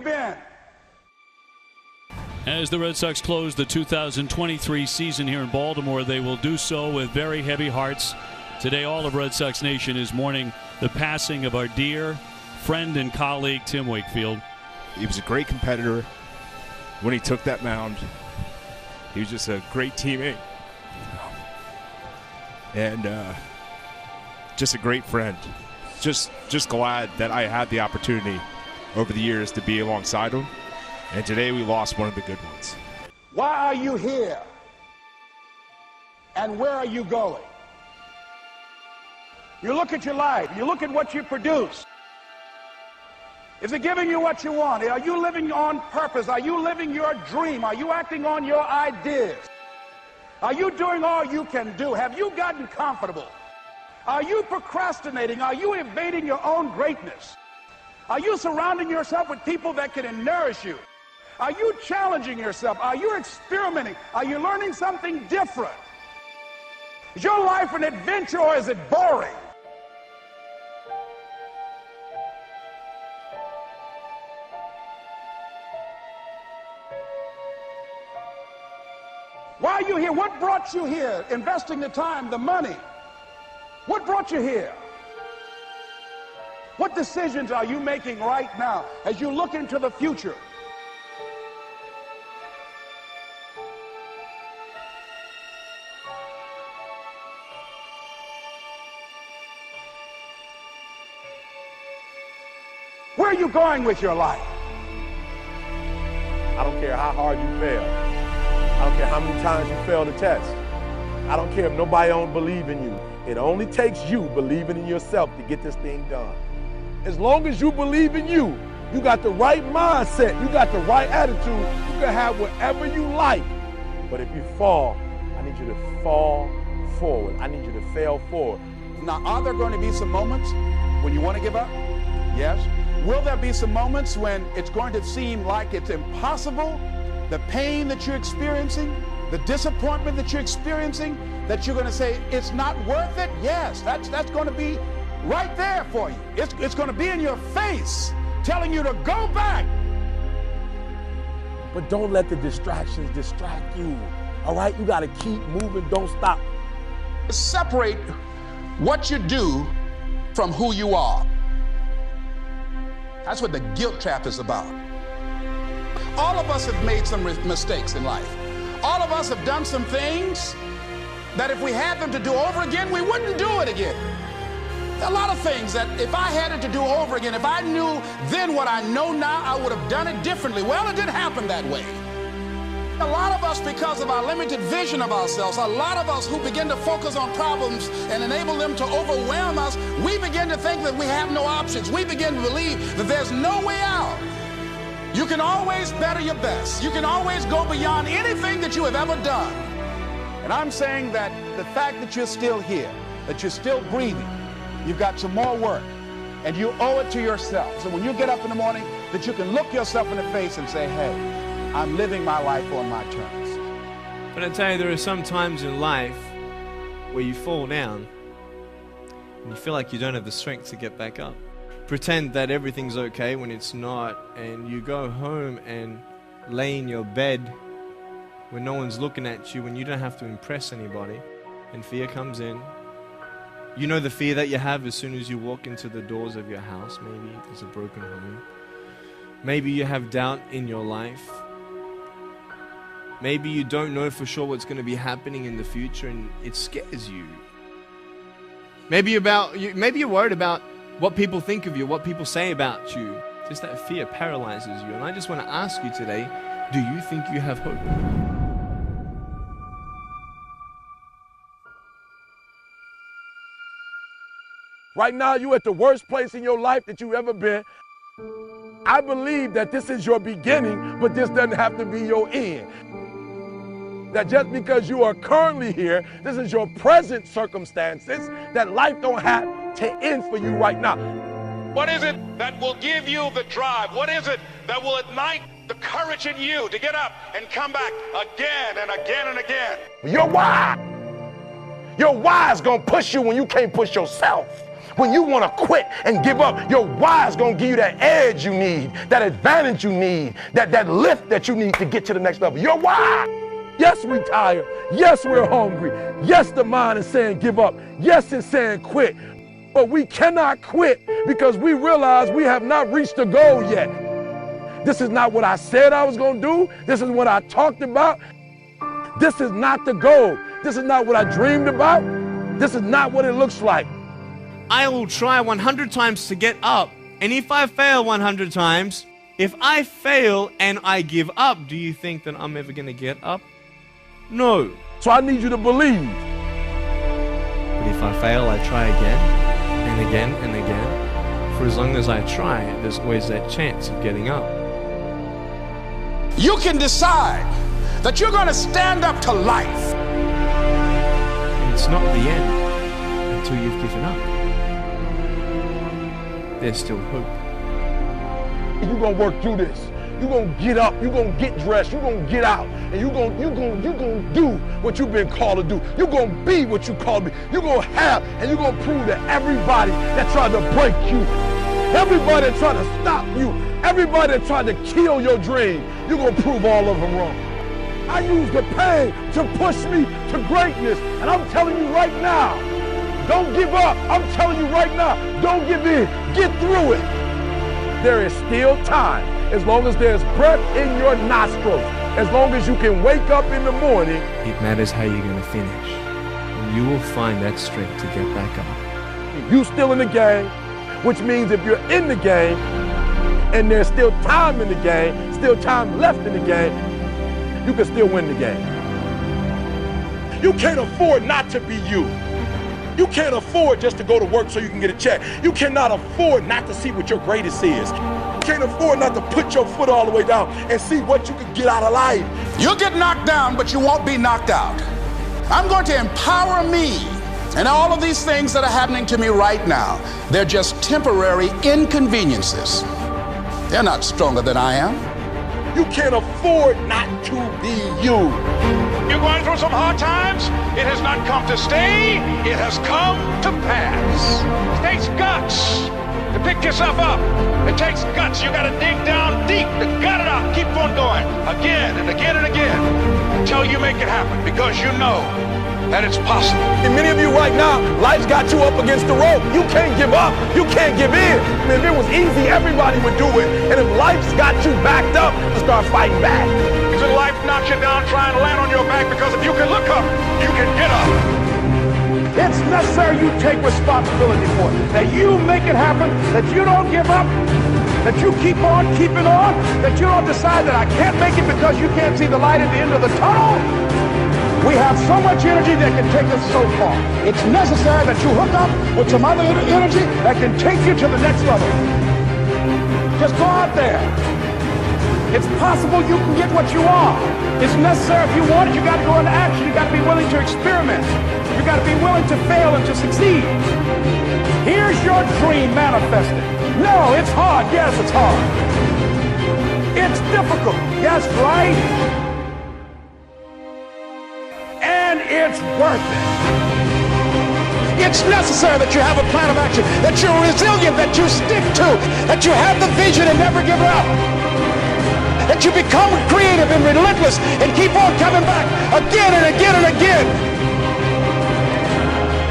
been? As the Red Sox close the 2023 season here in Baltimore, they will do so with very heavy hearts. Today, all of Red Sox Nation is mourning the passing of our dear friend and colleague, Tim Wakefield. He was a great competitor when he took that mound. He was just a great teammate. And just a great friend. Just glad that I had the opportunity over the years to be alongside him. And today we lost one of the good ones. Why are you here? And where are you going? You look at your life. You look at what you produce. Is it giving you what you want? Are you living on purpose? Are you living your dream? Are you acting on your ideas? Are you doing all you can do? Have you gotten comfortable? Are you procrastinating? Are you evading your own greatness? Are you surrounding yourself with people that can nourish you? Are you challenging yourself? Are you experimenting? Are you learning something different? Is your life an adventure or is it boring? Why are you here? What brought you here? Investing the time, the money. What brought you here? What decisions are you making right now as you look into the future? Where are you going with your life? I don't care how hard you fail. I don't care how many times you fail the test. I don't care if nobody don't believe in you. It only takes you believing in yourself to get this thing done. As long as you believe in you, you got the right mindset, you got the right attitude, you can have whatever you like. But if you fall, I need you to fall forward. I need you to fail forward. Now, are there going to be some moments when you want to give up? Yes. Will there be some moments when it's going to seem like it's impossible? The pain that you're experiencing, the disappointment that you're experiencing, that you're going to say, it's not worth it? Yes, that's going to be right there for you. It's going to be in your face, telling you to go back. But don't let the distractions distract you. All right? You got to keep moving. Don't stop. Separate what you do from who you are. That's what the guilt trap is about. All of us have made some mistakes in life. All of us have done some things that if we had them to do over again, we wouldn't do it again. There are a lot of things that if I had it to do over again, if I knew then what I know now, I would have done it differently. Well, it didn't happen that way. A lot of us, because of our limited vision of ourselves, a lot of us who begin to focus on problems and enable them to overwhelm us, we begin to think that we have no options. We begin to believe that there's no way out. You can always better your best. You can always go beyond anything that you have ever done. And I'm saying that the fact that you're still here, that you're still breathing, you've got some more work, and you owe it to yourself. So when you get up in the morning, that you can look yourself in the face and say, hey, I'm living my life on my terms. But I tell you, there are some times in life where you fall down and you feel like you don't have the strength to get back up. Pretend that everything's okay when it's not, and you go home and lay in your bed when no one's looking at you, when you don't have to impress anybody, and fear comes in. You know the fear that you have as soon as you walk into the doors of your house. Maybe there's a broken home. Maybe you have doubt in your life. Maybe you don't know for sure what's going to be happening in the future and it scares you. Maybe you're worried about what people think of you, what people say about you. Just that fear paralyzes you. And I just want to ask you today, do you think you have hope? Right now, you're at the worst place in your life that you've ever been. I believe that this is your beginning, but this doesn't have to be your end. That just because you are currently here, this is your present circumstances, that life don't have to end for you right now. What is it that will give you the drive? What is it that will ignite the courage in you to get up and come back again and again and again? Your why. Your why is going to push you when you can't push yourself. When you want to quit and give up, your why is going to give you that edge you need, that advantage you need, that lift that you need to get to the next level. Your why. Yes, we're tired. Yes, we're hungry. Yes, the mind is saying give up. Yes, it's saying quit. But we cannot quit because we realize we have not reached the goal yet. This is not what I said I was going to do. This is what I talked about. This is not the goal. This is not what I dreamed about. This is not what it looks like. I will try 100 times to get up. And if I fail 100 times, if I fail and I give up, do you think that I'm ever going to get up? No. So I need you to believe. But if I fail, I try again and again and again. For as long as I try, there's always that chance of getting up. You can decide that you're going to stand up to life. And it's not the end until you've given up. There's still hope. You're going to work through this. You're going to get up. You're going to get dressed. You're going to get out. And you're going to do what you've been called to do. You're going to be what you called to be. You're going to have, and you're going to prove to everybody that tried to break you, everybody that tried to stop you, everybody that tried to kill your dream, you're going to prove all of them wrong. I use the pain to push me to greatness. And I'm telling you right now, don't give up. I'm telling you right now, don't give in. Get through it. There is still time. As long as there's breath in your nostrils, as long as you can wake up in the morning. It matters how you're going to finish. And you will find that strength to get back up. You still in the game, which means if you're in the game and there's still time in the game, still time left in the game, you can still win the game. You can't afford not to be you. You can't afford just to go to work so you can get a check. You cannot afford not to see what your greatest is. You can't afford not to put your foot all the way down and see what you can get out of life. You'll get knocked down, but you won't be knocked out. I'm going to empower me. And all of these things that are happening to me right now, they're just temporary inconveniences. They're not stronger than I am. You can't afford not to be you. You're going through some hard times. It has not come to stay. It has come to pass. It takes guts to pick yourself up. It takes guts. You got to dig down deep to gut it out. Keep on going again and again and again until you make it happen, because you know that it's possible. And many of you right now, life's got you up against the rope. You can't give up. You can't give in. If it was easy, everybody would do it. And if life's got you backed up, start fighting back. If life knocks you down, try and land on your back, because if you can look up, you can get up. It's necessary you take responsibility for it, that you make it happen, that you don't give up, that you keep on keeping on, that you don't decide that I can't make it because you can't see the light at the end of the tunnel. We have so much energy that can take us so far. It's necessary that you hook up with some other energy that can take you to the next level. Just go out there. It's possible you can get what you want. It's necessary if you want it, you got to go into action. You got to be willing to experiment. You got to be willing to fail and to succeed. Here's your dream manifested. No, it's hard. Yes, it's hard. It's difficult. Yes, right? And it's worth it. It's necessary that you have a plan of action, that you're resilient, that you stick to, that you have the vision and never give up. That you become creative and relentless and keep on coming back again and again and again.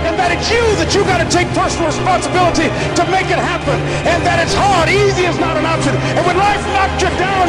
And that it's you that you got to take personal responsibility to make it happen. And that it's hard. Easy is not an option. And when life knocks you down,